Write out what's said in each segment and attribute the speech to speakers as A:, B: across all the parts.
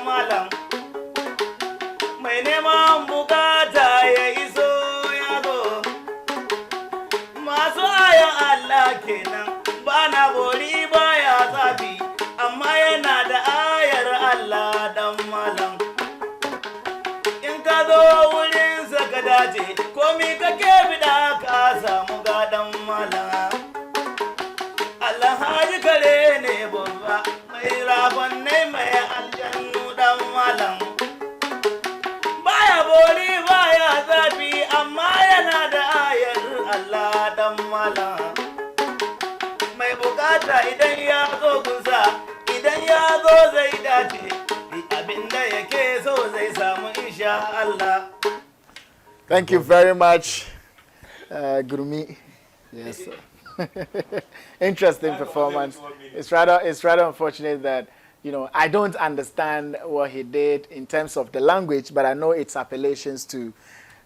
A: malam mai neman bukata ya iso ya zo masu ayan Allah kenan bana bori baya zafi amma yana da ayar Allah dan malam in ka zo wurin ka dace komi kake bida ka samu gadan malam Alhaji kare ne babba mai rabon ne mai aljannu dan malam baya bori baya zafi amma yana da ayar Allah dan malam mai bukata idan ya zo kusa idan ya zo zai dace abinda yake so zai samu insha Allah.
B: Thank you very much, Gurumi. Yes. Interesting performance. It's rather unfortunate that, you know, I don't understand what he did in terms of the language, but I know its appellations to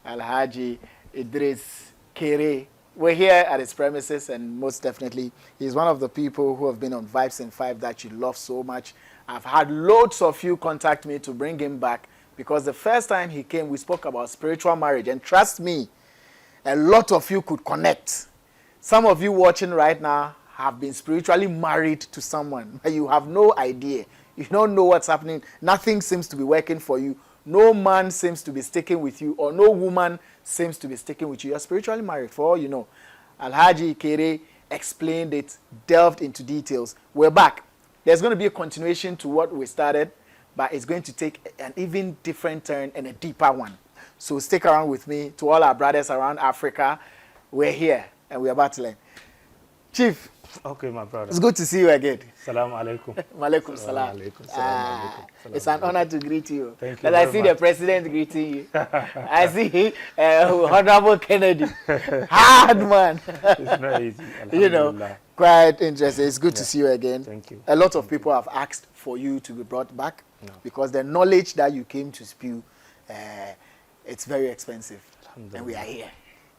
B: Alhaji Idris Kere. We're here at his premises, and most definitely, he's one of the people who have been on Vibes in 5 that you love so much. I've had loads of you contact me to bring him back, because the first time he came, we spoke about spiritual marriage. And trust me, a lot of you could connect. Some of you watching right now have been spiritually married to someone, but you have no idea. You don't know what's happening. Nothing seems to be working for you. No man seems to be sticking with you, or no woman seems to be sticking with you. You're spiritually married, for all you know. Alhaji Kere explained it, delved into details. We're back. There's going to be a continuation to what we started, but it's going to take an even different turn and a deeper one. So stick around with me. To all our brothers around Africa, we're here and we're about to learn. Chief.
C: Okay, my brother.
B: It's good to see you again.
C: Salam alaikum.
B: Malaikum salam. It's an honor to greet you.
C: Thank you.
B: But I see the president greeting you. I see Honorable Kennedy. Hard man.
C: It's not easy.
B: You know, quite interesting. It's good to see you again.
C: Thank you.
B: A lot of people have asked for you to be brought back because the knowledge that you came to spew, it's very expensive. And we are here.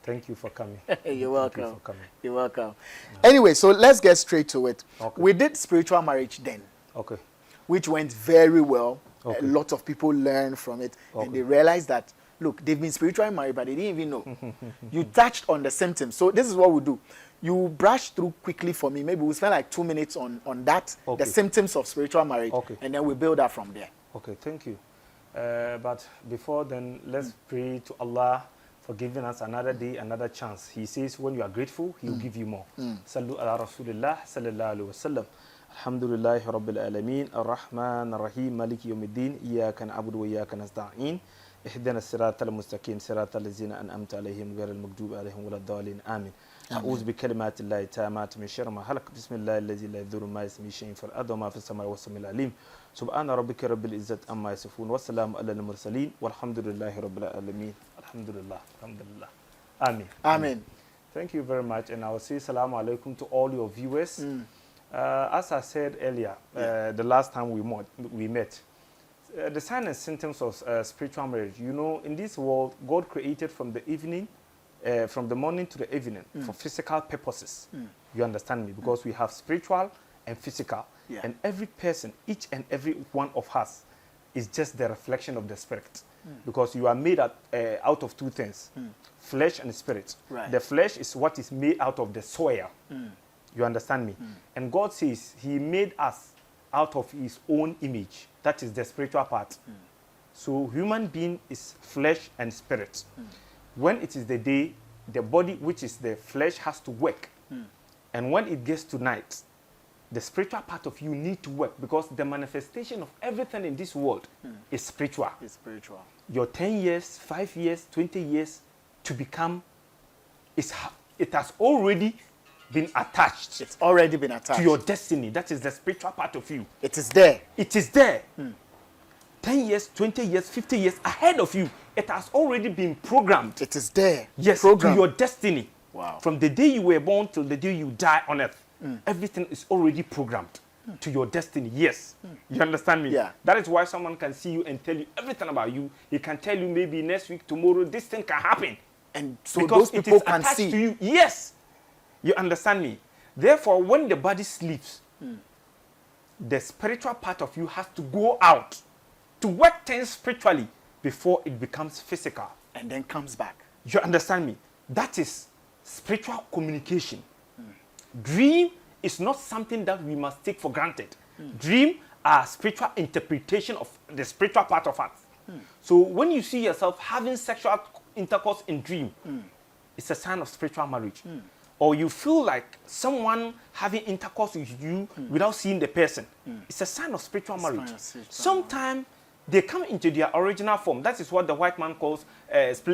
C: Thank you for coming.
B: You're welcome.
C: Thank you for coming.
B: You're welcome. Anyway, so let's get straight to it.
C: Okay.
B: We did spiritual marriage then.
C: Okay.
B: Which went very well.
C: Okay.
B: A lot of people learned from it.
C: Okay.
B: And they realized that, look, they've been spiritually married, but they didn't even know. You touched on the symptoms. So this is what we do. You brush through quickly for me. Maybe we'll spend like 2 minutes on that,
C: Okay.
B: the symptoms of spiritual marriage.
C: Okay.
B: And then we build up from there.
C: Okay, thank you. But before then, let's pray to Allah for giving us another day, another chance. He says when you are grateful, He will give you more. Sallu ala Rasulillah sallallahu alaihi wasallam. Alhamdulillahi rabbil alameen, ar-Rahman ar-Rahim, maliki yawmiddin, iyyaka na'budu wa iyyaka nasta'in, ihdina as-siratal mustaqim, siratal ladzina an'amta alaihim ghayril maghdubi alaihim waladdallin. Amin. أعوذ بكلمات الله التامات من شر ما خلق بسم الله الذي لا يضر ما اسمه شيء في الأرض وما في السماء والسميع العليم سبحان ربك رب العزة عما يصفون والسلام على المرسلين والحمد لله رب العالمين الحمد لله Amen.
B: Amen.
C: Thank you very much, and I will say salaam alaikum to all your viewers. As I said earlier, the last time we met, the signs and symptoms of spiritual marriage. You know, in this world, God created from the evening. From the morning to the evening for physical purposes. You understand me? Because we have spiritual and physical.
B: Yeah.
C: And every person, each and every one of us, is just the reflection of the spirit. Because you are made out of two things, flesh and spirit.
B: Right.
C: The flesh is what is made out of the soil. You understand me? And God says He made us out of His own image. That is the spiritual part. So human being is flesh and spirit. When it is the day, the body, which is the flesh, has to work. And when it gets to night, the spiritual part of you need to work, because the manifestation of everything in this world is spiritual.
B: It's spiritual.
C: Your 10 years, 5 years, 20 years to become, it has already been attached.
B: It's already been attached
C: to your destiny. That is the spiritual part of you.
B: It is there.
C: It is there. 10 years, 20 years, 50 years ahead of you. It has already been programmed.
B: It is there.
C: Yes,
B: programmed
C: to your destiny.
B: Wow.
C: From the day you were born till the day you die on earth, everything is already programmed to your destiny. Yes. You understand me?
B: Yeah.
C: That is why someone can see you and tell you everything about you. He can tell you maybe next week, tomorrow, this thing can happen.
B: And so
C: because
B: those people
C: it is
B: can
C: attached
B: see.
C: to you. Yes. You understand me? Therefore, when the body sleeps, the spiritual part of you has to go out to work things spiritually before it becomes physical.
B: And then comes back.
C: You understand me? That is spiritual communication. Dream is not something that we must take for granted. Dream are spiritual interpretation of the spiritual part of us. So when you see yourself having sexual intercourse in dream, it's a sign of spiritual marriage. Or you feel like someone having intercourse with you without seeing the person, it's a sign of spiritual marriage. Sometimes they come into their original form. That is what the white man calls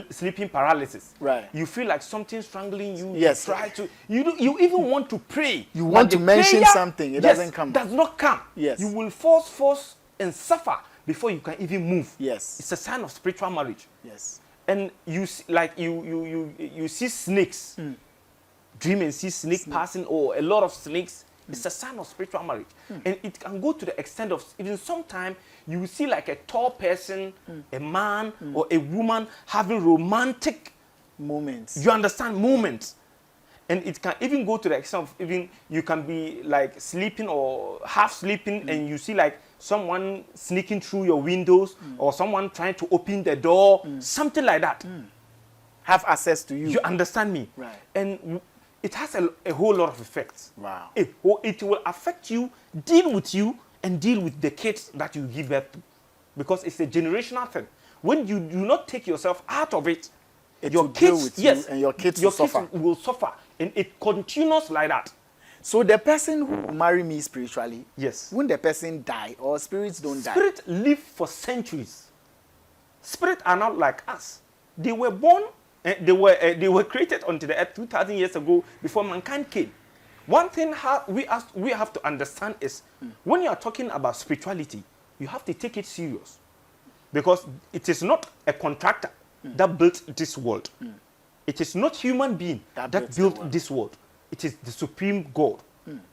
C: sleeping paralysis.
B: Right.
C: You feel like something strangling you.
B: Yes.
C: You try to. You even want to pray.
B: You want to mention something. It doesn't come.
C: Does not come.
B: Yes.
C: You will force, and suffer before you can even move.
B: Yes.
C: It's a sign of spiritual marriage.
B: Yes.
C: And you see snakes. Dream and see snake passing, or a lot of snakes. It's a sign of spiritual marriage. And it can go to the extent of even sometimes you will see like a tall person, a man or a woman having romantic
B: moments.
C: You understand? Moments. And it can even go to the extent of even you can be like sleeping or half sleeping and you see like someone sneaking through your windows or someone trying to open the door, something like that.
B: Have access to you.
C: You understand me?
B: Right.
C: And it has a whole lot of effects.
B: Wow.
C: It will affect you, deal with you, and deal with the kids that you give birth to. Because it's a generational thing. When you do not take yourself out of it, your kids,
B: with you and your kids will suffer.
C: Will suffer. And it continues like that.
B: So the person who will marry me spiritually,
C: yes,
B: when the person die or spirits don't die?
C: Spirits live for centuries. Spirits are not like us. They were born. They were created onto the earth 2,000 years ago before mankind came. One thing we have to understand is when you are talking about spirituality, you have to take it serious. Because it is not a contractor that built this world. It is not human being that built this world. It is the supreme God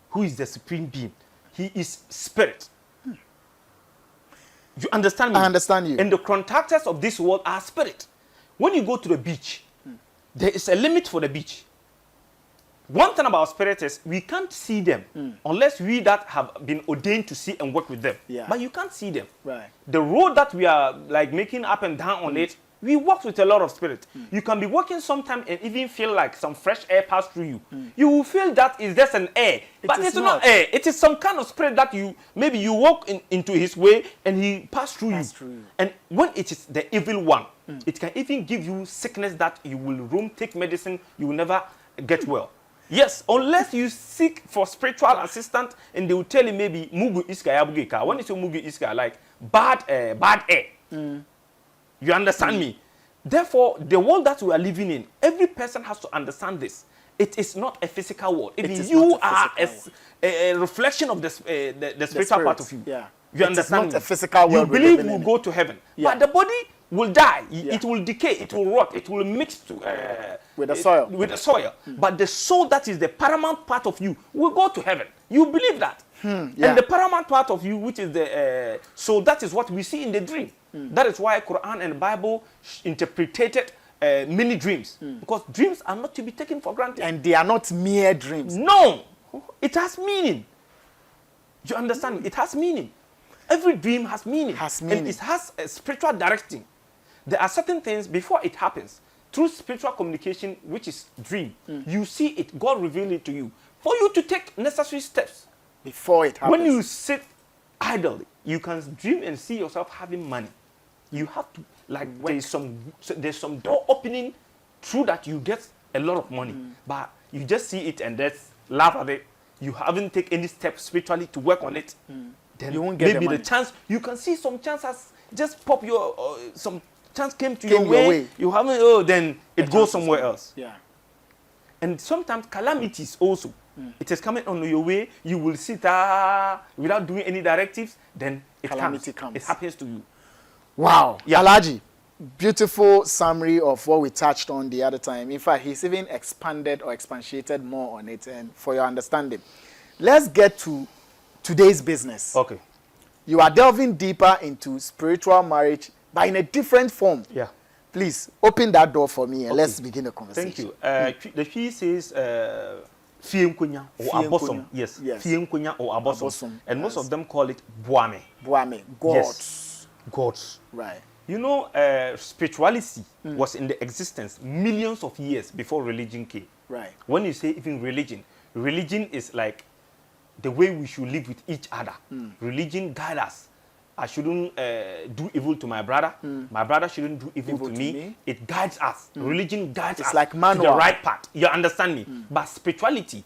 C: who is the supreme being. He is spirit. You understand me?
B: I understand you.
C: And the contractors of this world are spirit. When you go to the beach, there is a limit for the beach. One thing about spirits is we can't see them unless we that have been ordained to see and work with them.
B: Yeah.
C: But you can't see them.
B: Right.
C: The road that we are like making up and down on it, we work with a lot of spirit. You can be walking sometime and even feel like some fresh air pass through you. You will feel that is just an air. But it's not air. It is some kind of spirit that maybe you walk into his way and he pass through you. And when it is the evil one, it can even give you sickness that you will roam, take medicine, you will never get well. Yes, unless you seek for spiritual assistance and they will tell you maybe mugu iska yabugeka. When you say mugu iska, like bad air. You understand me? Therefore, the world that we are living in, every person has to understand this. It is not a physical world. Even you are a reflection of the spiritual part of you.
B: Yeah.
C: You understand?
B: It's not a physical world.
C: You believe you will go to heaven, but the body will die.
B: Yeah.
C: It will decay. It will rot. It will mix
B: with the soil.
C: With the soil. But the soul that is the paramount part of you will go to heaven. You believe that.
B: Yeah.
C: And the paramount part of you, which is the soul, that is what we see in the dream. That is why Quran and Bible interpreted many dreams. Because dreams are not to be taken for granted.
B: And they are not mere dreams.
C: No. It has meaning. You understand? It has meaning. Every dream has meaning. And it has a spiritual directing. There are certain things before it happens. Through spiritual communication, which is dream, you see it. God revealed it to you. For you to take necessary steps.
B: Before it happens.
C: When you sit idly, you can dream and see yourself having money. You have to, like, there's some door opening through that you get a lot of money. But you just see it and just laugh at it. You haven't taken any steps spiritually to work on it. Then
B: you won't get
C: maybe the chance, you can see some chance has just pop your, some chance came your way. You haven't, then it goes somewhere else.
B: Yeah.
C: And sometimes calamities also. It is coming on your way, you will sit without doing any directives, then
B: Calamity comes.
C: It happens to you.
B: Wow.
C: Yeah.
B: Alhaji, beautiful summary of what we touched on the other time. In fact, he's even expanded or expatiated more on it, and for your understanding. Let's get to today's business.
C: Okay.
B: You are delving deeper into spiritual marriage, but in a different form.
C: Yeah.
B: Please, open that door for me and let's begin the conversation.
C: Thank you. The key says Fienkunya or abosom. Yes. Fienkunya or abosom. And most of them call it Buame.
B: Buame. God.
C: Yes. gods.
B: Right.
C: You know, spirituality was in the existence millions of years before religion came.
B: Right.
C: When you say even religion, religion is like the way we should live with each other. Religion guides us. I shouldn't do evil to my brother. My brother shouldn't do evil to me. It guides us. Religion guides us
B: like
C: to
B: manual.
C: the right path. You understand me? But spirituality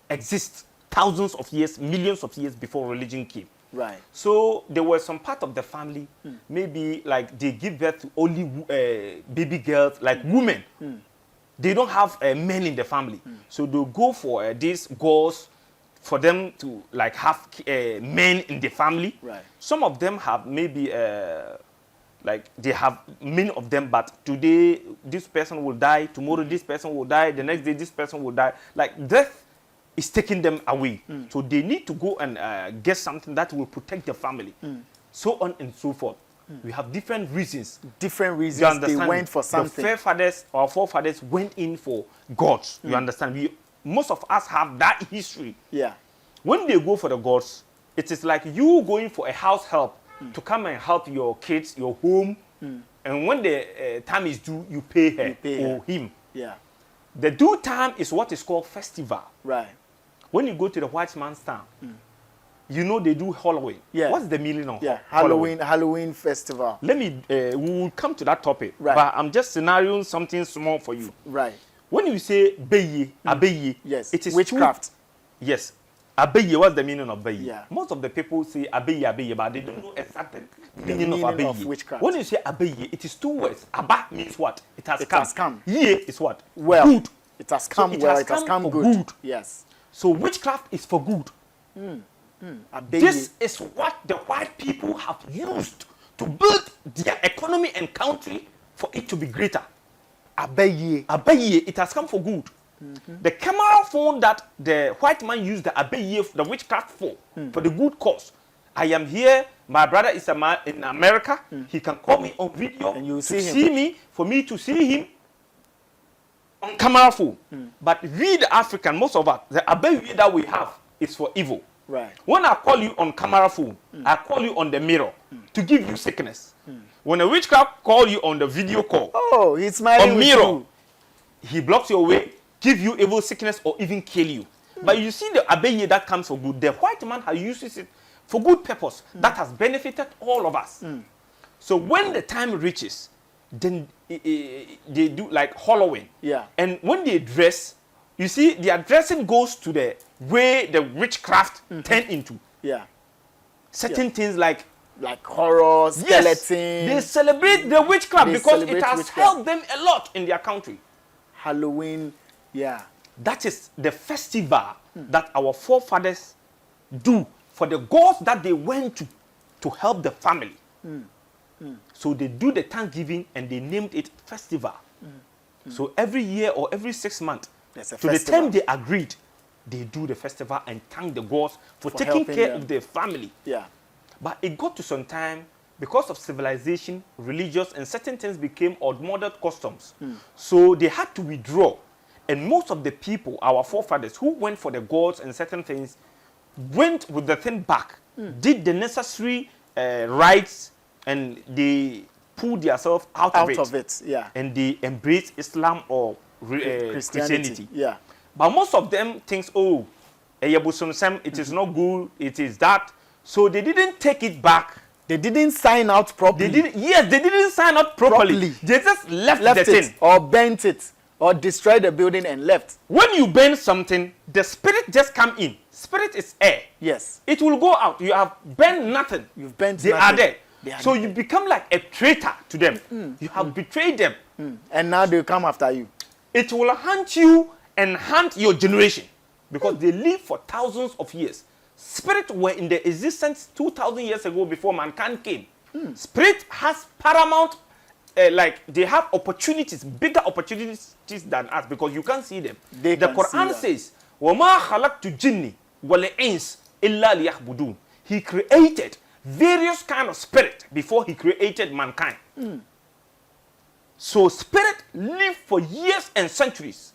C: exists thousands of years, millions of years before religion came.
B: Right.
C: So there were some part of the family, maybe like they give birth to only baby girls, like women. They don't have men in the family. So they'll go for these gods for them to like have men in the family.
B: Right.
C: Some of them have maybe like they have many of them, but today this person will die, tomorrow this person will die, the next day this person will die. Like death is taking them away. So they need to go and get something that will protect the family. So on and so forth. We have different reasons.
B: Different
C: You
B: reasons
C: understand
B: they went for something.
C: The forefathers, our forefathers went in for gods. You understand? Most of us have that history.
B: Yeah.
C: When they go for the gods, it is like you going for a house help to come and help your kids, your home. And when the time is due, you pay her or him.
B: Yeah.
C: The due time is what is called festival.
B: Right.
C: When you go to the white man's town, you know they do Halloween.
B: Yeah.
C: What's the meaning of
B: Halloween festival.
C: Let me, we will come to that topic.
B: Right.
C: But I'm just scenarioing something small for you.
B: Right.
C: When you say Beye, Abeye,
B: Yes.
C: it is
B: witchcraft.
C: Yes. Abeye, what's the meaning of Beye?
B: Yeah.
C: Most of the people say Abeye, but they don't know exactly the meaning of Abeye.
B: witchcraft.
C: When you say Abeye, it is two words. Abba means what? It has
B: It
C: come.
B: has come.
C: Ye is what?
B: Well,
C: Good.
B: it has come
C: it
B: well,
C: has
B: it has come
C: for
B: good.
C: good.
B: Yes.
C: So witchcraft is for good.
B: Abeye.
C: This is what the white people have used to build their economy and country for it to be greater.
B: Abeye.
C: Abeye, it has come for good. The camera phone that the white man used the Abeye, the witchcraft for the good cause. I am here, my brother is a man in America, he can call me on video
B: And you
C: to
B: see him.
C: see me, for me to see him on camera phone. But we the African, most of us, the Abeye that we have is for evil.
B: Right.
C: When I call you on camera phone, I call you on the mirror to give you sickness. When a witchcraft call you on the video call,
B: Oh, he's smiling
C: on
B: with
C: mirror,
B: you.
C: he blocks your way, give you evil sickness or even kill you. But you see the Abeye that comes for good, the white man has uses it for good purpose that has benefited all of us. So when the time reaches, then they do like Halloween.
B: Yeah.
C: And when they dress, you see their dressing goes to the way the witchcraft turn into.
B: Yeah.
C: Certain things like
B: horror, skeleton.
C: yes, they celebrate the witchcraft
B: They
C: because it
B: celebrate
C: has
B: witchcraft.
C: helped them a lot in their country.
B: Halloween. Yeah.
C: That is the festival that our forefathers do for the gods that they went to help the family. So they do the Thanksgiving and they named it festival. So every year or every 6 months,
B: There's a
C: to the
B: festival.
C: time they agreed, they do the festival and thank the gods for taking
B: helping
C: care
B: them.
C: of their family.
B: Yeah.
C: But it got to some time, because of civilization, religious, and certain things became outmoded customs. So they had to withdraw. And most of the people, our forefathers, who went for the gods and certain things, went with the thing back, did the necessary rites, and they pulled themselves out of it.
B: Yeah.
C: And they embraced Islam or Christianity.
B: Yeah.
C: But most of them thinks, oh, it is not good, it is that. So they didn't take it back.
B: They didn't sign out properly.
C: They didn't sign up properly. They just left the
B: it
C: thing.
B: or bent it or destroyed the building and left.
C: When you burn something, the spirit just come in. Spirit is air.
B: Yes.
C: It will go out. You have burned nothing.
B: You've burnt
C: They
B: nothing.
C: are there.
B: They are
C: So
B: there.
C: you become like a traitor to them. You have betrayed them.
B: And now they come after you.
C: It will hunt you and hunt your generation because they live for thousands of years. Spirit were in the existence 2,000 years ago before mankind came. Spirit has paramount, like they have opportunities, bigger opportunities than us because you can't see them.
B: They
C: The
B: can
C: Quran
B: see
C: says, وَمَا خَلَقْتُ الْجِنِّ وَالْإِنسِ إِلَّا لِيَعْبُدُونَ. He created various kind of spirit before he created mankind. So spirit live for years and centuries.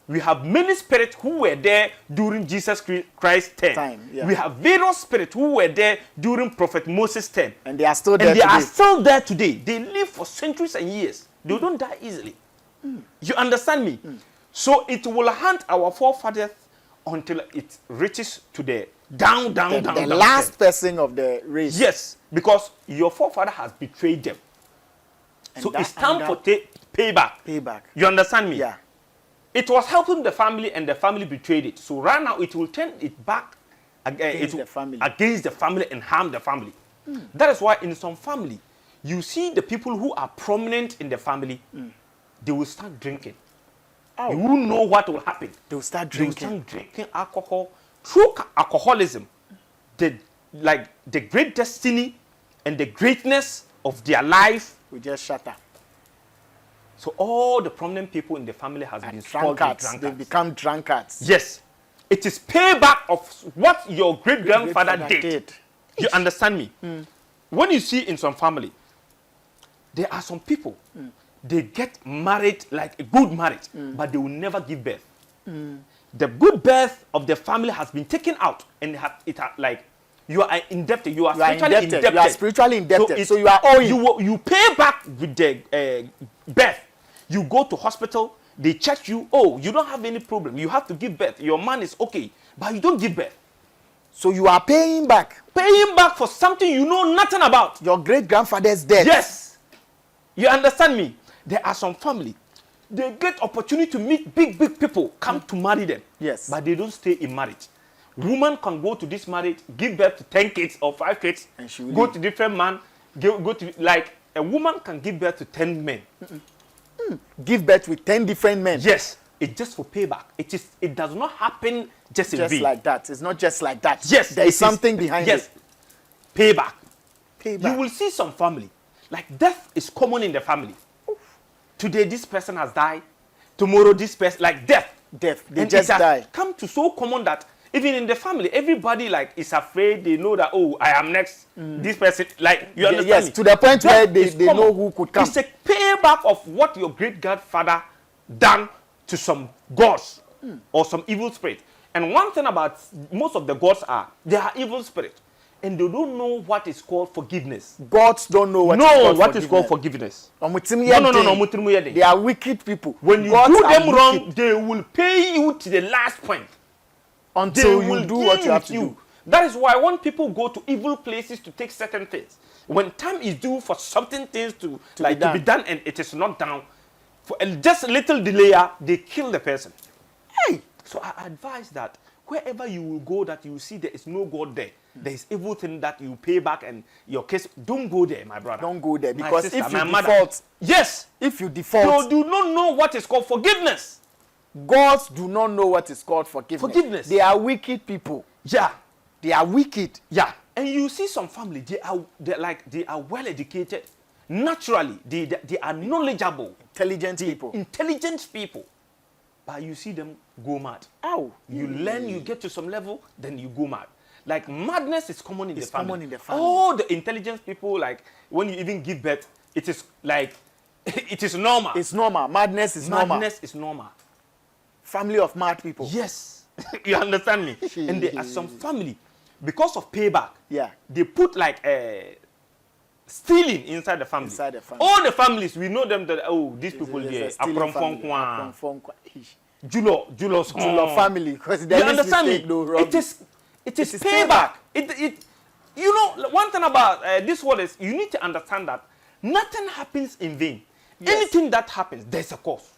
C: We have many spirits who were there during Jesus Christ's time.
B: Yeah.
C: We have various spirits who were there during Prophet Moses' time.
B: And they are still there
C: today.
B: are
C: still there today. They live for centuries and years. They don't die easily. You understand me? So it will hunt our forefathers until it reaches to the down.
B: The last person of the race.
C: Yes, because your forefather has betrayed them. And so it's time for payback.
B: Payback.
C: You understand me?
B: Yeah.
C: It was helping the family, and the family betrayed it. So right now, it will turn it back against the family and harm the family. That is why in some family, you see the people who are prominent in the family, they will start drinking. You won't know what will happen.
B: They will start drinking.
C: They will start drinking alcohol. Through alcoholism, the great destiny and the greatness of their life
B: will just shatter.
C: So all the prominent people in the family has been drunkards.
B: They become drunkards.
C: Yes. It is payback of what your great-grandfather did. You understand me? When you see in some family, there are some people, they get married like a good marriage, but they will never give birth. The good birth of the family has been taken out, and like you are indebted. You are spiritually indebted.
B: You are spiritually indebted. So you are owing.
C: You pay back with the birth. You go to hospital, they check you. Oh, you don't have any problem. You have to give birth. Your man is okay, but you don't give birth.
B: So you are paying back.
C: Paying back for something you know nothing about.
B: Your great-grandfather's death.
C: Yes. You understand me? There are some family. They get opportunity to meet big people, come to marry them.
B: Yes.
C: But they don't stay in marriage. Woman can go to this marriage, give birth to 10 kids or 5 kids,
B: and she will
C: go
B: leave.
C: to different man, go to, like, a woman can give birth to 10 men.
B: Give birth with 10 different men.
C: Yes. It's just for payback. It does not happen just
B: like that. It's not just like that.
C: Yes.
B: There is something behind it.
C: Yes. Payback.
B: Payback.
C: You will see some family. Like death is common in the family. Today this person has died. Tomorrow this person, like death.
B: Death. They just die.
C: Come to so common that even in the family, everybody like is afraid. They know that, oh, I am next. This person, like, you understand
B: yes,
C: me?
B: to the point where they know who could come.
C: It's a payback of what your great-grandfather done to some gods or some evil spirit. And one thing about most of the gods they are evil spirits. And they don't know what is called forgiveness.
B: Gods don't know what is called forgiveness.
C: No.
B: They are wicked people.
C: When you do them wrong, they will pay you to the last point.
B: Until you do what you have to do.
C: That is why when people go to evil places to take certain things, when time is due for something things to be done and it is not done, for just a little delay, they kill the person.
B: Hey!
C: So I advise that wherever you will go that you see there is no God there, there is evil thing that you pay back and your case, don't go there, my brother.
B: Don't go there because
C: sister,
B: if you default,
C: yes,
B: if you default,
C: you do not know what is called forgiveness.
B: Gods do not know what is called forgiveness. They are wicked people.
C: Yeah.
B: They are wicked.
C: Yeah. And you see some family, they are well educated. Naturally, they are knowledgeable. Intelligent people. But you see them go mad.
B: Ow.
C: You learn, you get to some level, then you go mad. Like madness is common in the family.
B: Common in the family.
C: All the intelligent people, like when you even give birth, it is like, it is normal.
B: It's normal. Madness is normal.
C: Madness is normal.
B: Family of mad people.
C: Yes. You understand me? And there are some family, because of payback, they put like stealing inside the family. All the families, we know them that, oh, these people there.
B: Julo family. Because
C: you understand me? It is payback. You know, one thing about this world is you need to understand that nothing happens in vain. Yes. Anything that happens, there's a cause.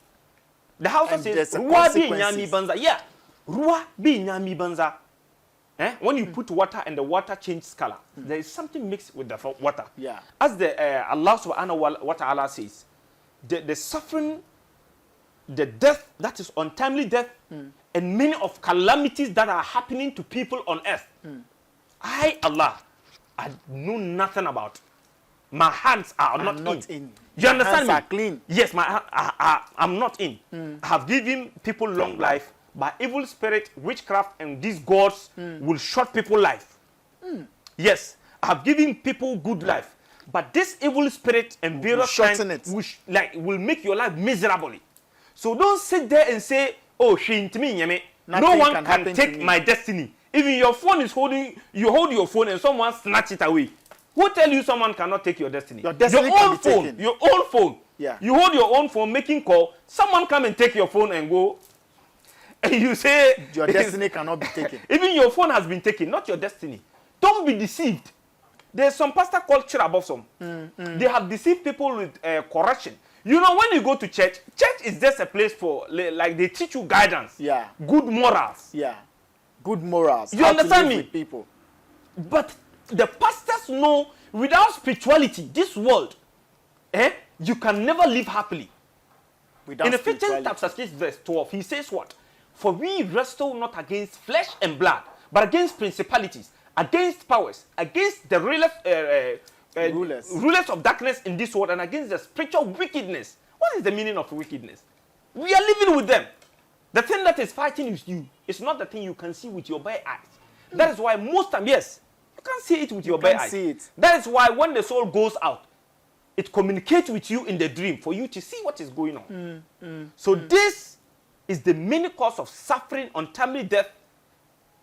C: The house says, Ruwa bi nyami banza. Yeah. Ruwa bi nyami banza. When you put water and the water changes color, there is something mixed with the water.
B: Yeah.
C: As the Allah subhanahu wa ta'ala says, the suffering, the death, that is untimely death, and many of calamities that are happening to people on earth. I, Allah, I know nothing about. My hands are not in. You understand me?
B: Hands are clean.
C: Yes, I'm not in. I have given people long life, but evil spirit, witchcraft, and these gods will short people life. Yes, I have given people good life, but this evil spirit and various kinds will make your life miserably. So don't sit there and say, oh, she into me, yame. No
B: Nothing
C: one
B: can
C: can take
B: to me.
C: my destiny. Even your phone is holding, you hold your phone and someone snatch it away. Who tell you someone cannot take your destiny?
B: Your destiny
C: your
B: can
C: own
B: be
C: phone,
B: taken.
C: your own phone.
B: Yeah.
C: You hold your own phone making call. Someone come and take your phone and go. And you say
B: Your destiny cannot be taken.
C: even your phone has been taken, not your destiny. Don't be deceived. There's some pastor called Chirabosom. They have deceived people with correction. You know, when you go to church is just a place for, like, they teach you guidance.
B: Yeah.
C: Good morals.
B: Yeah. Good morals.
C: You
B: How to
C: understand
B: live
C: me?
B: with people.
C: But the pastors know without spirituality, this world, you can never live happily.
B: Without
C: In Ephesians
B: spirituality.
C: chapter 6 verse 12, he says what? For we wrestle not against flesh and blood, but against principalities, against powers, against the rulers of darkness in this world, and against the spiritual wickedness. What is the meaning of wickedness? We are living with them. The thing that is fighting with you is not the thing you can see with your bare eyes. That is why most times, yes, you can't see it with your bare eyes.
B: See it.
C: That is why when the soul goes out, it communicates with you in the dream for you to see what is going on. So this is the main cause of suffering, untimely death,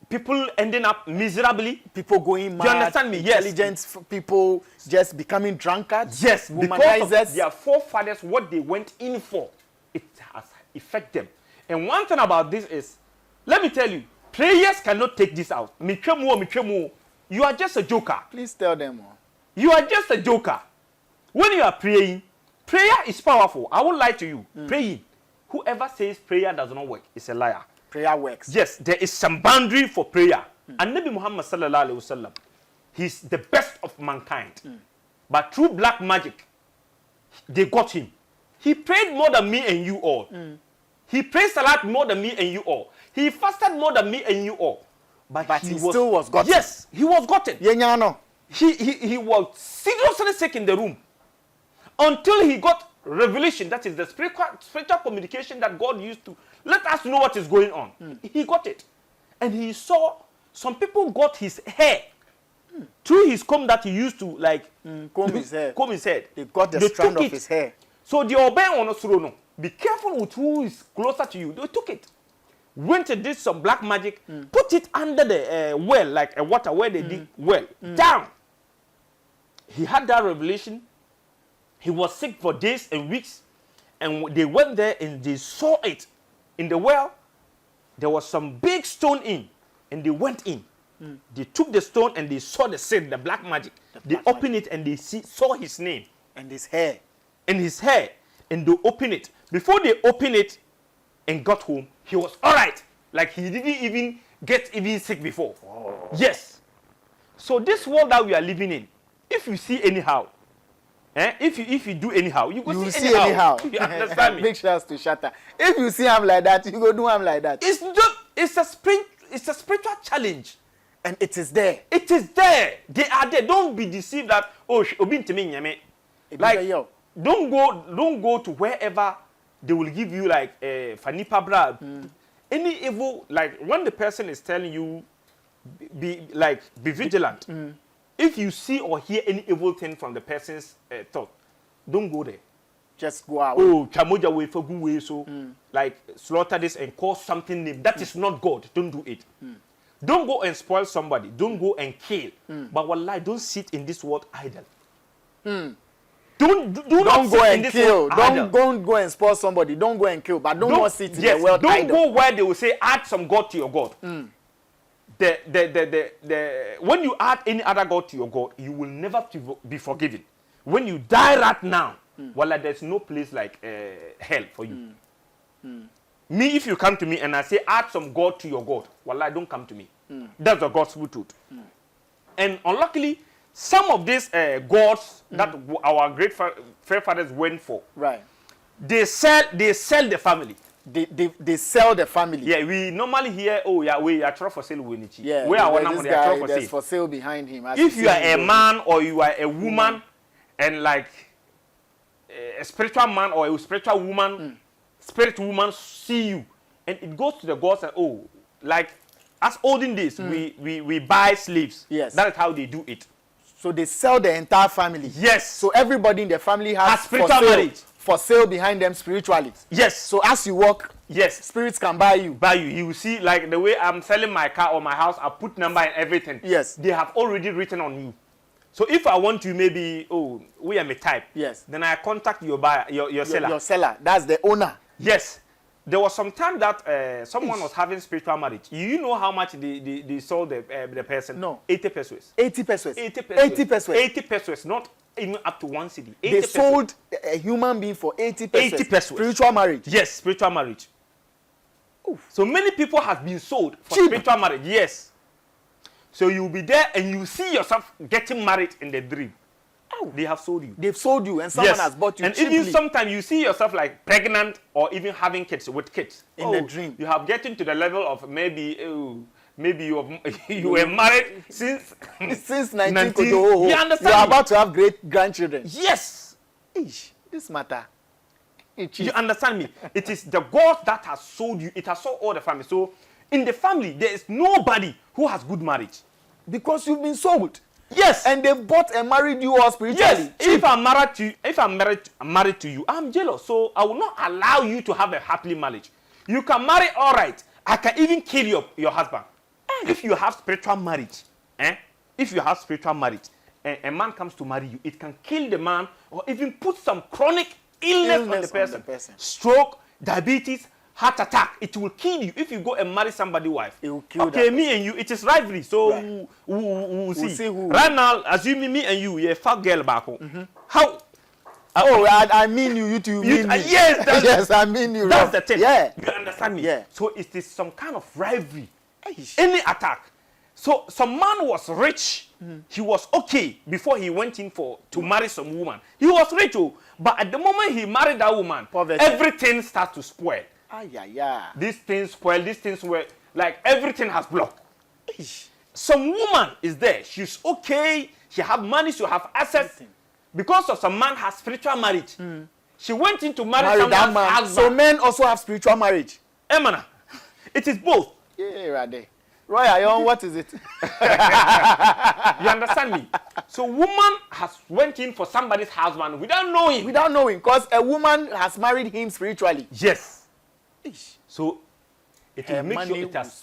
C: people ending up miserably.
B: People going mad.
C: Do you understand me? Yes.
B: Intelligent people just becoming drunkards.
C: Yes, because
B: womanizers.
C: of their forefathers, what they went in for, it has affected them. And one thing about this is, let me tell you, prayers cannot take this out. You are just a joker.
B: Please tell them.
C: You are just a joker. When you are praying, prayer is powerful. I won't lie to you. Praying. Whoever says prayer does not work is a liar.
B: Prayer works.
C: Yes, there is some boundary for prayer. And Nabi Muhammad sallallahu alaihi wasallam, he's the best of mankind. But through black magic, they got him. He prayed more than me and you all. He prayed salat more than me and you all. He fasted more than me and you all. But
B: he still was gotten.
C: Yes, he was gotten.
B: Yeah,
C: He was seriously sick in the room until he got revelation. That is the spiritual communication that God used to let us know what is going on. He got it. And he saw some people got his hair through his comb that he used to
B: comb his hair.
C: Comb his head.
B: They got the strand of his hair.
C: So the obey on no. Be careful with who is closer to you. They took it. Went and did some black magic, put it under the well, like a water where they dig well, down. He had that revelation. He was sick for days and weeks. And they went there and they saw it. In the well, there was some big stone in. And they went in. They took the stone and they saw the seed, the black magic. They opened it and they saw his name.
B: And his hair.
C: And his hair. And they opened it. Before they opened it and got home, he was all right. Like he didn't even get sick before. Oh. Yes. So this world that we are living in, if you see anyhow, if you do anyhow, you go see anyhow. You understand me?
B: Big shouts to Shatta. If you see him like that, you go do him like that.
C: It's a spiritual challenge.
B: And it is there.
C: It is there. They are there. Don't be deceived that like don't go to wherever they will give you like Fanipa Bra. Any evil, like when the person is telling you be vigilant. If you see or hear any evil thing from the person's thought, don't go there.
B: Just go out.
C: Oh, chamoja way for good way, so like slaughter this and call something name. That is not God. Don't do it. Don't go and spoil somebody. Don't go and kill. But wallahi, don't sit in this world idle. Don't
B: go and kill. Don't go and spoil somebody. Don't go and kill. But don't sit in the world
C: don't
B: idle.
C: go where they will say add some God to your God. When you add any other God to your God, you will never be forgiven. When you die right now, wallahi, there's no place like hell for you. Me, if you come to me and I say add some God to your God, wallahi, don't come to me. That's the gospel truth. And unluckily, some of these gods that our great forefathers went for,
B: right?
C: They sell the family.
B: They sell the family.
C: Yeah, we normally hear, oh yeah, we are trying for sale with Nichi.
B: Yeah,
C: where are
B: this guy, there's for sale behind him.
C: If you are a man or you are a woman, and like a spiritual man or a spiritual woman, spirit woman see you, and it goes to the gods and oh, like as olden days, we buy slaves.
B: Yes,
C: that is how they do it.
B: So they sell the entire family.
C: Yes.
B: So everybody in the family has
C: spiritual marriage.
B: for sale behind them spiritually.
C: Yes.
B: So as you walk,
C: yes,
B: spirits can buy you.
C: Buy you. You will see, like the way I'm selling my car or my house, I put number and everything.
B: Yes.
C: They have already written on me. So if I want to maybe, oh, we are a type.
B: Yes.
C: Then I contact your buyer, your seller.
B: Your seller. That's the owner.
C: Yes. There was some time that someone was having spiritual marriage. You know how much they sold the person?
B: No.
C: 80 pesos.
B: 80 pesos.
C: 80 pesos.
B: 80 pesos.
C: 80 pesos. Not even up to 1 cedi.
B: They sold a human being for 80 pesos.
C: 80 pesos.
B: Spiritual marriage.
C: Yes, spiritual marriage.
B: Oof.
C: So many people have been sold for
B: Cheap.
C: spiritual marriage. Yes. So you'll be there and you see yourself getting married in the dream. Oh. They have sold you.
B: They've sold you and someone has bought you
C: and
B: cheaply.
C: even sometimes you see yourself like pregnant or even having kids with kids.
B: In the dream.
C: You have getting to the level of maybe you were married since
B: 19.
C: You understand?
B: You are about to have great grandchildren.
C: Yes.
B: Ish, this matter.
C: You understand me? It is the God that has sold you. It has sold all the family. So in the family, there is nobody who has good marriage.
B: Because you've been sold.
C: Yes.
B: And they bought and married you all spiritually.
C: Yes. If I'm married to you, I'm jealous. So I will not allow you to have a happy marriage. You can marry all right. I can even kill your husband. If you have spiritual marriage, if you have spiritual marriage, and a man comes to marry you, it can kill the man or even put some chronic illness on the person. Stroke, diabetes, heart attack. It will kill you if you go and marry somebody's wife.
B: It will kill
C: okay,
B: that
C: me and you, it is rivalry. So
B: right.
C: we'll see.
B: Who.
C: Right now, assuming me and you, you're a fat girl back home. How?
B: I mean you too.
C: Yes,
B: yes, I mean you.
C: That's the thing.
B: Yeah.
C: You understand me?
B: Yeah.
C: So it is some kind of rivalry. Any attack. So some man was rich. He was okay before he went in to marry some woman. He was rich, but at the moment he married that woman,
B: poverty.
C: Everything starts to spoil.
B: Yeah.
C: These things spoil. These things were like everything has blocked. Some woman is there. She's okay. She have money. She have access. Because of some man has spiritual marriage. She went in to marry someone's husband.
B: So men also have spiritual marriage.
C: Emana, it is both.
B: Yeah, right there. Roy Ayon, what is it?
C: You understand me? So woman has went in for somebody's husband without knowing.
B: Without knowing, because a woman has married him spiritually.
C: Yes. So it will make sure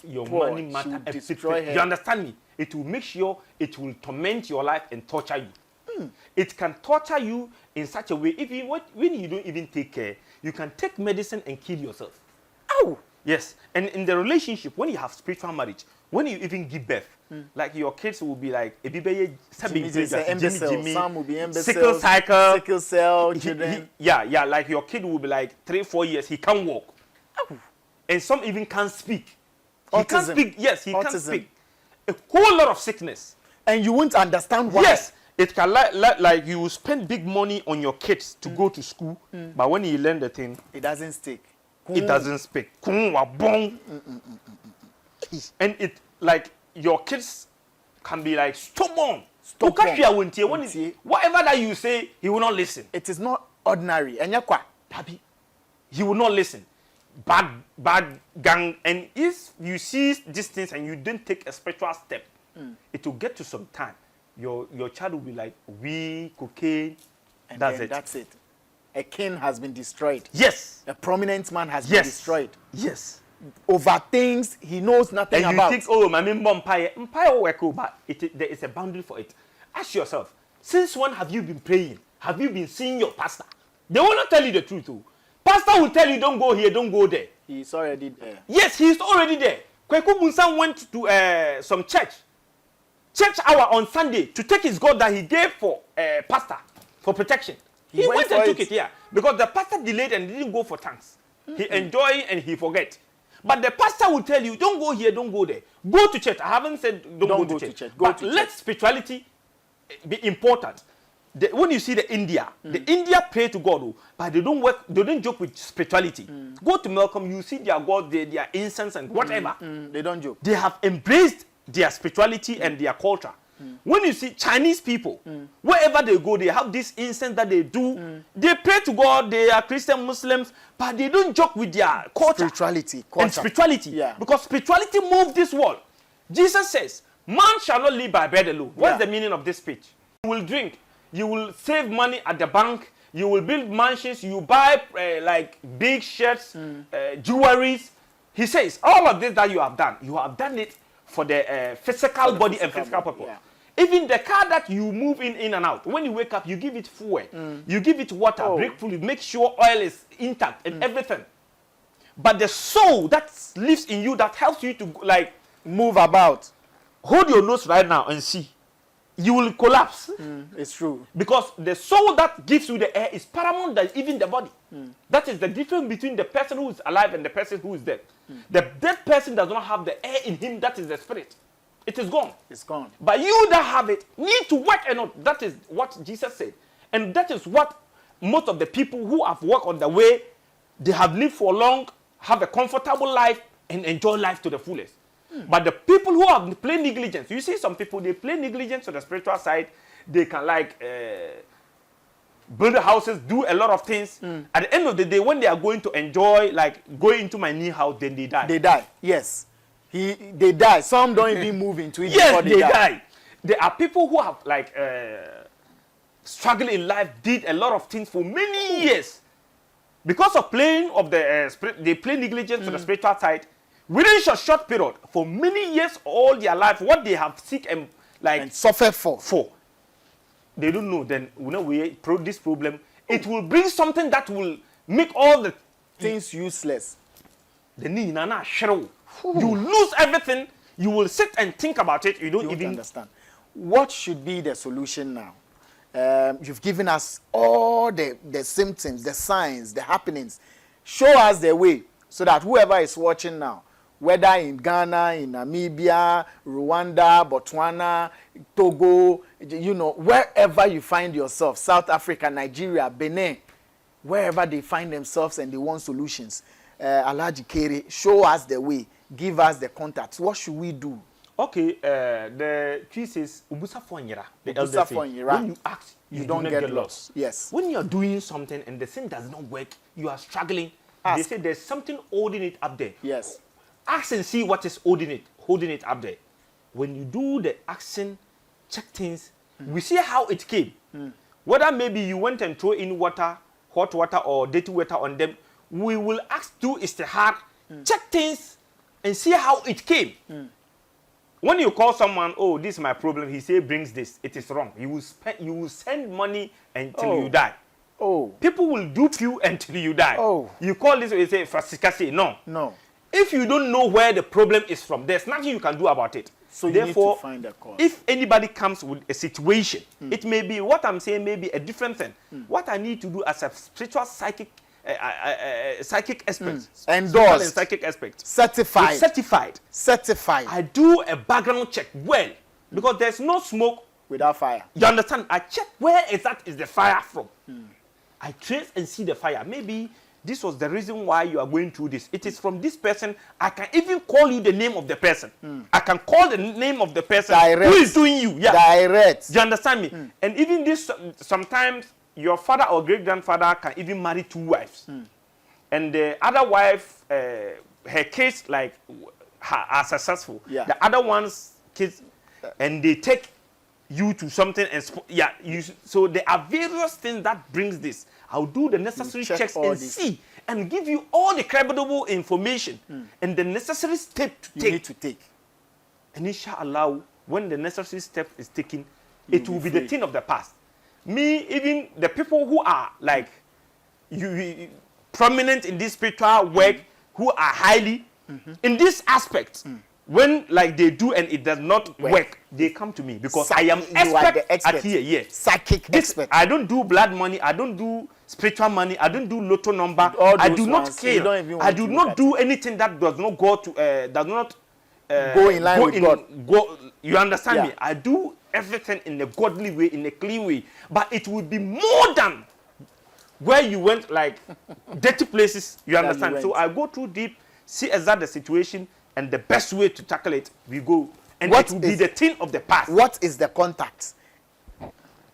C: your
B: poor.
C: money matter.
B: Destroy her.
C: You understand me? It will make sure it will torment your life and torture you. It can torture you in such a way, even when you don't even take care, you can take medicine and kill yourself.
B: Ow!
C: Yes, and in the relationship, when you have spiritual marriage, when you even give birth, like your kids will be like,
B: some will be imbeciles,
C: sickle
B: cell children.
C: Yeah, like your kid will be like 3-4 years, he can't walk.
B: Ow.
C: And some even can't speak.
B: Autism.
C: He can't speak. Yes, he can't speak. A whole lot of sickness.
B: And you won't understand why.
C: Yes, it can like you spend big money on your kids to go to school, but when you learn the thing,
B: it doesn't stick.
C: It doesn't speak. And it like your kids can be like stubborn. Whatever that you say, he will not listen.
B: It is not ordinary.
C: He will not listen. Bad gang. And if you see these things and you don't take a spiritual step, it will get to some time. Your child will be like cocaine.
B: And
C: that's
B: it. A king has been destroyed.
C: Yes.
B: A prominent man has been destroyed.
C: Yes.
B: Over things he knows nothing about.
C: And you think, my empire work, but there is a boundary for it. Ask yourself, since when have you been praying? Have you been seeing your pastor? They will not tell you the truth. Pastor will tell you, don't go here, don't go there.
B: He's already there.
C: Yes, he's already there. Kweku Bunsan went to some church hour on Sunday to take his God that he gave for pastor for protection. He went and took it here because the pastor delayed and didn't go for thanks. He enjoyed and he forget. But the pastor will tell you, don't go here, don't go there. Go to church. I haven't said don't go to church. But let spirituality be important. When you see the India pray to God, but they don't joke with spirituality. Go to Malcolm, you see their God, their incense and whatever.
B: They don't joke.
C: They have embraced their spirituality and their culture. When you see Chinese people, wherever they go, they have this incense that they do. They pray to God, they are Christian Muslims, but they don't joke with their culture. Spirituality.
B: Yeah.
C: Because spirituality moves this world. Jesus says, man shall not live by bread alone. What's the meaning of this speech? You will drink, you will save money at the bank, you will build mansions, you buy like big shirts, jewelries. He says, all of this that you have done it for the physical body and physical purpose.
B: Yeah.
C: Even the car that you move in and out, when you wake up, you give it fuel, you give it water, break fluid, make sure oil is intact and everything. But the soul that lives in you, that helps you to like
B: move about.
C: Hold your nose right now and see. You will collapse.
B: It's true.
C: Because the soul that gives you the air is paramount than even the body. That is the difference between the person who is alive and the person who is dead. The dead person does not have the air in him, that is the spirit. It is gone.
B: It's gone.
C: But you that have it need to work and not. That is what Jesus said. And that is what most of the people who have worked on the way, they have lived for long, have a comfortable life, and enjoy life to the fullest. But the people who have played negligence, you see some people, they play negligence on the spiritual side. They can like build houses, do a lot of things. At the end of the day, when they are going to enjoy, like going into my new house, then they die.
B: They die, yes. They die. Some don't even move into it
C: yes,
B: before they die.
C: There are people who have like struggled in life, did a lot of things for many years. Because of playing of the spirit, they play negligence on the spiritual side. Within a short period, for many years, all their life, what they have seek and like
B: and suffer for,
C: they don't know. Then this problem, it will bring something that will make all the
B: things useless.
C: The need nana shrew. You lose everything. You will sit and think about it. You don't even
B: understand. What should be the solution now? You've given us all the symptoms, the signs, the happenings. Show us the way so that whoever is watching now, whether in Ghana, in Namibia, Rwanda, Botswana, Togo, you know, wherever you find yourself, South Africa, Nigeria, Benin, wherever they find themselves and they want solutions, Alhaji Kere, show us the way, give us the contacts. What should we do?
C: Okay, the tree says, Ubusa Fonyera, the elder say, when you ask, you don't get lost.
B: Yes.
C: When you are doing something and the thing does not work, you are struggling, they say there's something holding it up there.
B: Yes.
C: Ask and see what is holding it up there. When you do the action, check things, we see how it came. Whether maybe you went and throw in water, hot water or dirty water on them, we will ask do istihar, check things and see how it came. When you call someone, oh, this is my problem, he say brings this, it is wrong. You will send money until you die. People will dupe you until you die. You call this, you say, Frasikasi, no. If you don't know where the problem is from, there's nothing you can do about it.
B: So
C: therefore,
B: you need to find a cause.
C: If anybody comes with a situation, it may be what I'm saying, may be a different thing. What I need to do as a spiritual psychic expert,
B: endorsed,
C: and psychic expert,
B: certified.
C: I do a background check well, because there's no smoke
B: without fire.
C: You understand? I check where exactly is the fire from. I trace and see the fire. Maybe this was the reason why you are going through this. It is from this person. I can even call you the name of the person. I can call the name of the person
B: direct.
C: Who is doing you. Yeah.
B: Direct.
C: Do you understand me? And even this, sometimes your father or great-grandfather can even marry 2 wives. And the other wife, her kids like are successful. The other one's kids, and they take you to something and so there are various things that brings this. I'll do the necessary checks and see and give you all the credible information and the necessary step you need to take. And inshallah, when the necessary step is taken, it will be the thing of the past. Me, even the people who are like you prominent in this spiritual work, who are highly in this aspect. When like they do and it does not work, they come to me because I am expert at here. Yes,
B: psychic expert.
C: I don't do blood money. I don't do spiritual money. I don't do lotto number. I do not kill. I do not do anything that does not go to
B: go in line with God.
C: You understand me? I do everything in a godly way, in a clean way. But it will be more than where you went like dirty places. You understand? So I go too deep, see exactly the situation. And the best way to tackle it, we go. And it will be the thing of the past.
B: What is the contact?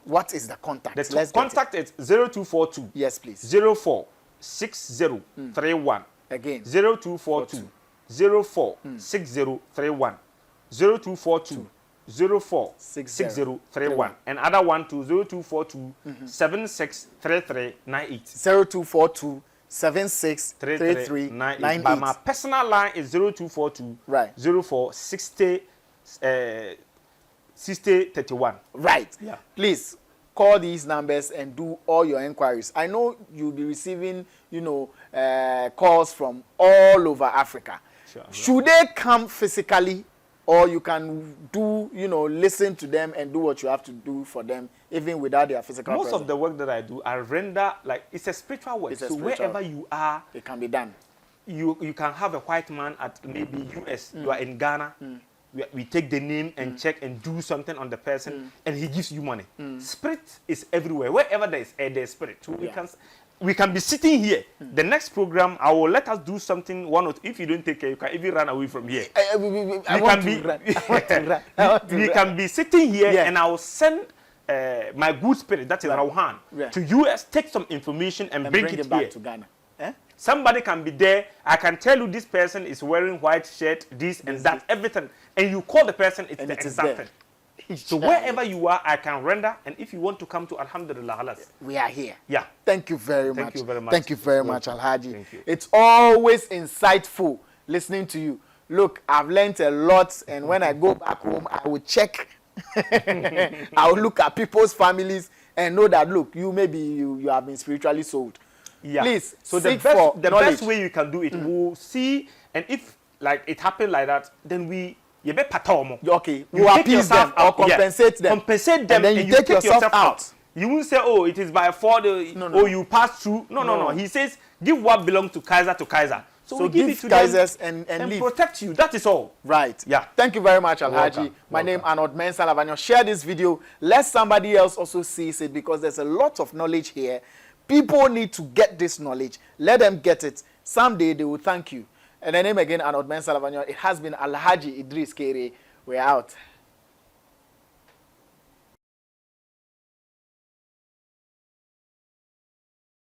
B: What is the contact?
C: The contact is 0242.
B: Yes, please.
C: 046031.
B: Again.
C: 0242 046031. 0242 0242-046031. And other one to 0242-763398.
B: 0242-763398.
C: But my personal line is 0242
B: Right.
C: 6031.
B: Right.
C: Yeah.
B: Please call these numbers and do all your inquiries. I know you'll be receiving, calls from all over Africa.
C: Sure.
B: Should they come physically, or you can do, listen to them and do what you have to do for them, even without their physical
C: Most
B: presence?
C: of the work that I do, I render like it's a spiritual work.
B: It's a
C: so
B: spiritual
C: wherever you are,
B: it can be done.
C: you can have a white man at maybe US. You are in Ghana. We take the name and check and do something on the person, and he gives you money. Spirit is everywhere. Wherever there's spirit. So we can be sitting here. The next program, I will let us do something. If you don't take care, you can even run away from here. We can be sitting here, and I will send my good spirit, that is Rauhan, to US, take some information and bring it
B: back
C: here
B: to Ghana.
C: Somebody can be there. I can tell you this person is wearing white shirt, this and that, everything. And you call the person, it's the exact thing. So wherever you are, I can render. And if you want to come to Alhamdulillah, halas.
B: We are here.
C: Yeah.
B: Thank you very much.
C: Thank you very much.
B: Thank you very much, Alhaji.
C: Thank you.
B: It's always insightful listening to you. Look, I've learned a lot, and when I go back home, I will check. I will look at people's families and know that, look, you have been spiritually sold.
C: Yeah.
B: Please,
C: so the best way you can do it, we'll see, and if like it happened like that, then we
B: okay, you appease them or compensate them.
C: Compensate them,
B: and then you take yourself out.
C: You won't say, oh, it is by fault, you pass through. No. He says, give what belongs to Kaiser. So we give it to
B: Kaisers
C: them
B: and leave.
C: Protect you. That is all.
B: Right.
C: Yeah.
B: Thank you very much, Alhaji. My name is Arnold Elavanyo. Share this video. Let somebody else also see it, because there's a lot of knowledge here. People need to get this knowledge. Let them get it. Someday they will thank you. And the name again, Arnold Elavanyo. It has been Alhaji Idris Kere. We're out.